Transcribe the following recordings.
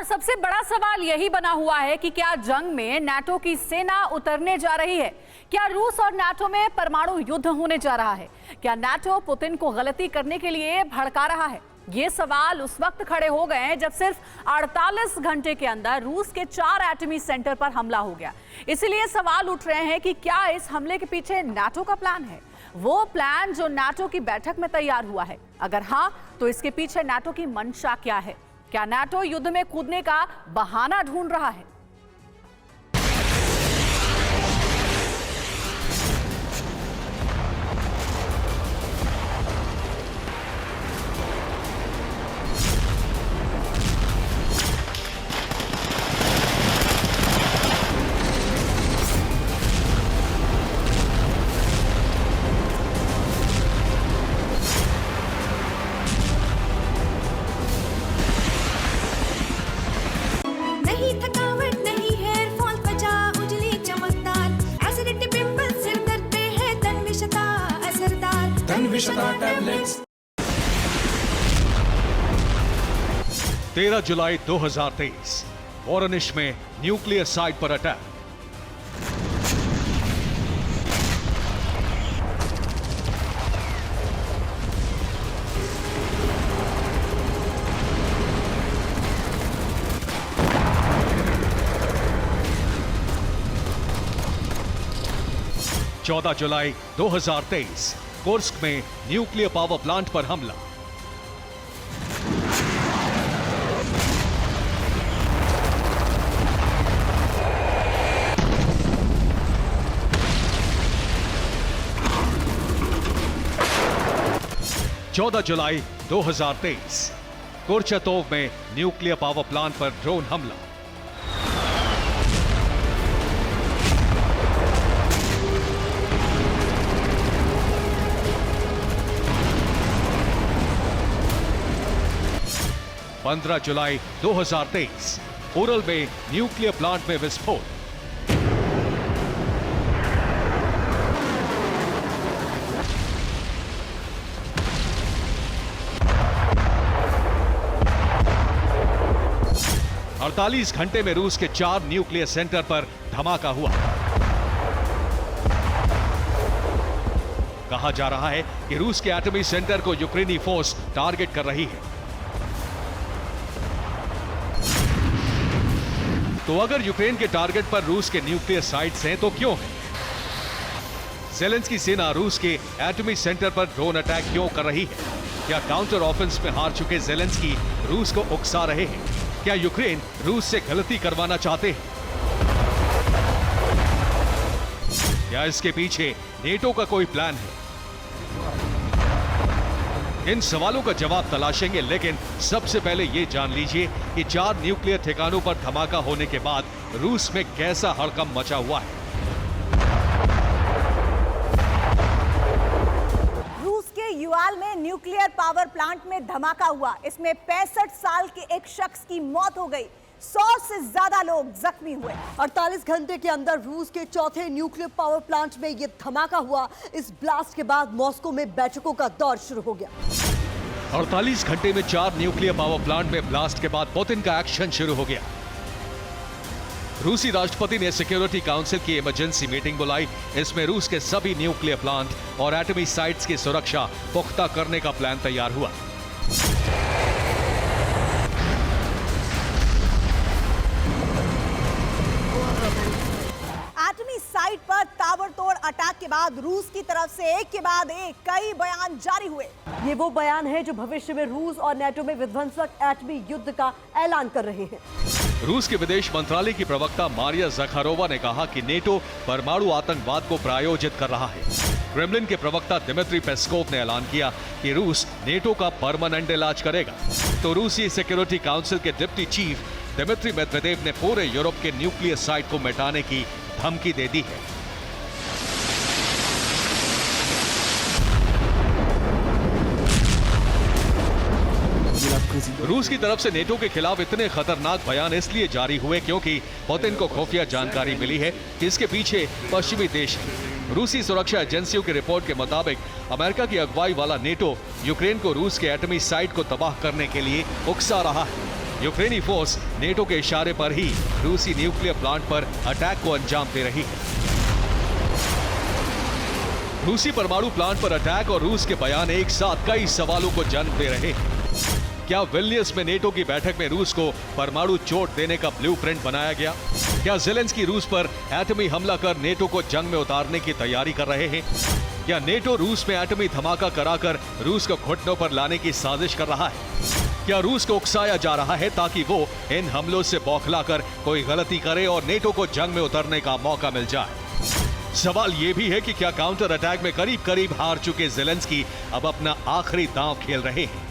सबसे बड़ा सवाल यही बना हुआ है कि क्या जंग में नाटो की सेना उतरने जा रही है? क्या रूस और नाटो में परमाणु युद्ध होने जा रहा है? क्या नाटो पुतिन को गलती करने के लिए भड़का रहा है? ये सवाल उस वक्त खड़े हो गए हैं जब सिर्फ 48 घंटे के अंदर रूस के 4 एटमी सेंटर पर हमला हो गया। इसीलिए सवाल उठ रहे हैं कि क्या इस हमले के पीछे नाटो का प्लान है, वो प्लान जो नाटो की बैठक में तैयार हुआ है? अगर हाँ, तो इसके पीछे नाटो की मंशा क्या है? क्या नाटो युद्ध में कूदने का बहाना ढूंढ रहा है? टैबलेट्स। 13 जुलाई 2023 वोरोनिश में न्यूक्लियर साइट पर अटैक। चौदह जुलाई 2023 कुर्स्क में न्यूक्लियर पावर प्लांट पर हमला। चौदह जुलाई 2023 कुर्चतोव में न्यूक्लियर पावर प्लांट पर ड्रोन हमला। 15 जुलाई 2023 उरल में न्यूक्लियर प्लांट में विस्फोट। अड़तालीस घंटे में रूस के 4 न्यूक्लियर सेंटर पर धमाका हुआ। कहा जा रहा है कि रूस के एटमी सेंटर को यूक्रेनी फोर्स टारगेट कर रही है। तो अगर यूक्रेन के टारगेट पर रूस के न्यूक्लियर साइट्स हैं तो क्यों है? ज़ेलेंस्की सेना रूस के एटमी सेंटर पर ड्रोन अटैक क्यों कर रही है? क्या काउंटर ऑफेंस में हार चुके ज़ेलेंस्की रूस को उकसा रहे हैं? क्या यूक्रेन रूस से गलती करवाना चाहते हैं? क्या इसके पीछे नेटो का कोई प्लान है? इन सवालों का जवाब तलाशेंगे, लेकिन सबसे पहले यह जान लीजिए कि 4 न्यूक्लियर ठिकानों पर धमाका होने के बाद रूस में कैसा हड़कंप मचा हुआ है। रूस के युवाल में न्यूक्लियर पावर प्लांट में धमाका हुआ। इसमें 65 साल के एक शख्स की मौत हो गई, 100 से ज्यादा लोग जख्मी हुए। 48 घंटे के अंदर रूस के चौथे न्यूक्लियर पावर प्लांट में यह धमाका हुआ। इस ब्लास्ट के बाद मॉस्को में बैठकों का दौर शुरू हो गया। 48 घंटे में 4 न्यूक्लियर पावर प्लांट में ब्लास्ट के बाद पुतिन का एक्शन शुरू हो गया। रूसी राष्ट्रपति ने सिक्योरिटी काउंसिल की इमरजेंसी मीटिंग बुलाई। इसमें रूस के सभी न्यूक्लियर प्लांट और एटमी साइट्स की सुरक्षा पुख्ता करने का प्लान तैयार हुआ। साइट पर ताबड़तोड़ अटैक के बाद रूस की तरफ से एक के बाद एक कई बयान जारी हुए। ये वो बयान है जो भविष्य में रूस और नाटो में विध्वंसक एटमी युद्ध का ऐलान कर रहे हैं। रूस के विदेश मंत्रालय की प्रवक्ता मारिया ज़खारोवा ने कहा कि नेटो परमाणु आतंकवाद को प्रायोजित कर रहा है। क्रेमलिन के प्रवक्ता दिमित्री पेस्कोव ने ऐलान किया कि रूस नेटो का परमानेंट इलाज करेगा। तो रूसी सिक्योरिटी काउंसिल के डिप्टी चीफ दिमित्री मेदवेदेव ने पूरे यूरोप के न्यूक्लियर साइट को मिटाने की धमकी दे दी है। रूस की तरफ से नेटो के खिलाफ इतने खतरनाक बयान इसलिए जारी हुए क्योंकि पुतिन को खुफिया जानकारी मिली है कि इसके पीछे पश्चिमी देश है। रूसी सुरक्षा एजेंसियों की रिपोर्ट के मुताबिक अमेरिका की अगुवाई वाला नेटो यूक्रेन को रूस के एटमी साइट को तबाह करने के लिए उकसा रहा है। यूक्रेनी फोर्स नेटो के इशारे पर ही रूसी न्यूक्लियर प्लांट पर अटैक को अंजाम दे रही है। रूसी परमाणु प्लांट पर अटैक और रूस के बयान एक साथ कई सवालों को जन्म दे रहे हैं। क्या विल्नियस में नेटो की बैठक में रूस को परमाणु चोट देने का ब्लूप्रिंट बनाया गया? क्या ज़ेलेंस्की रूस पर एटमी हमला कर नेटो को जंग में उतारने की तैयारी कर रहे हैं? क्या नेटो रूस में एटमी धमाका कराकर रूस को घुटनों पर लाने की साजिश कर रहा है? क्या रूस को उकसाया जा रहा है ताकि वो इन हमलों से बौखलाकर कोई गलती करे और नेटो को जंग में उतरने का मौका मिल जाए? सवाल यह भी है कि क्या काउंटर अटैक में करीब करीब हार चुके ज़ेलेंस्की अब अपना आखिरी दांव खेल रहे हैं?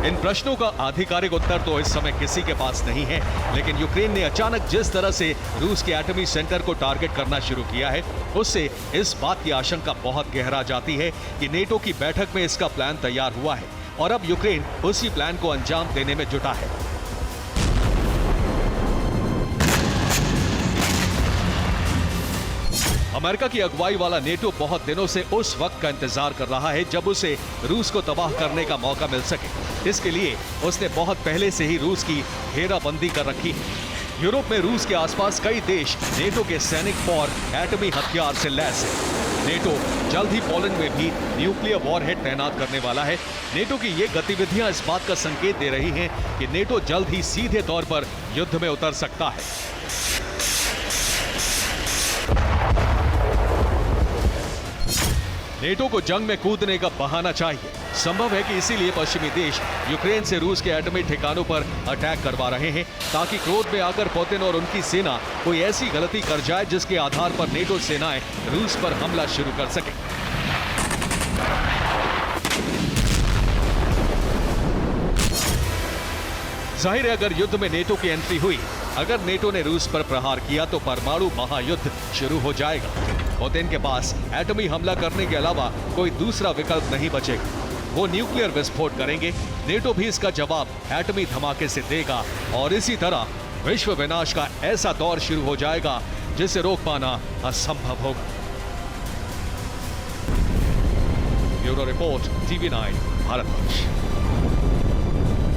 इन प्रश्नों का आधिकारिक उत्तर तो इस समय किसी के पास नहीं है, लेकिन यूक्रेन ने अचानक जिस तरह से रूस के एटमी सेंटर को टारगेट करना शुरू किया है, उससे इस बात की आशंका बहुत गहरा जाती है कि नेटो की बैठक में इसका प्लान तैयार हुआ है और अब यूक्रेन उसी प्लान को अंजाम देने में जुटा है। अमेरिका की अगुवाई वाला नेटो बहुत दिनों से उस वक्त का इंतजार कर रहा है जब उसे रूस को तबाह करने का मौका मिल सके। इसके लिए उसने बहुत पहले से ही रूस की घेराबंदी कर रखी है। यूरोप में रूस के आसपास कई देश नेटो के सैनिक और एटमी हथियार से लैस है। नेटो जल्द ही पोलैंड में भी न्यूक्लियर वॉरहेड तैनात करने वाला है। नेटो की ये गतिविधियां इस बात का संकेत दे रही हैं कि नेटो जल्द ही सीधे तौर पर युद्ध में उतर सकता है। नेटो को जंग में कूदने का बहाना चाहिए। संभव है कि इसीलिए पश्चिमी देश यूक्रेन से रूस के एटमी ठिकानों पर अटैक करवा रहे हैं ताकि क्रोध में आकर पुतिन और उनकी सेना कोई ऐसी गलती कर जाए जिसके आधार पर नेटो सेनाएं रूस पर हमला शुरू कर सके। जाहिर है, अगर युद्ध में नेटो की एंट्री हुई, अगर नेटो ने रूस पर प्रहार किया तो परमाणु महायुद्ध शुरू हो जाएगा। पुतिन के पास एटमी हमला करने के अलावा कोई दूसरा विकल्प नहीं बचेगा। वो न्यूक्लियर विस्फोट करेंगे, नेटो भी इसका जवाब एटमी धमाके से देगा और इसी तरह विश्व विनाश का ऐसा दौर शुरू हो जाएगा जिसे रोक पाना असंभव होगा। Bureau report, TV9 Bharatvarsh.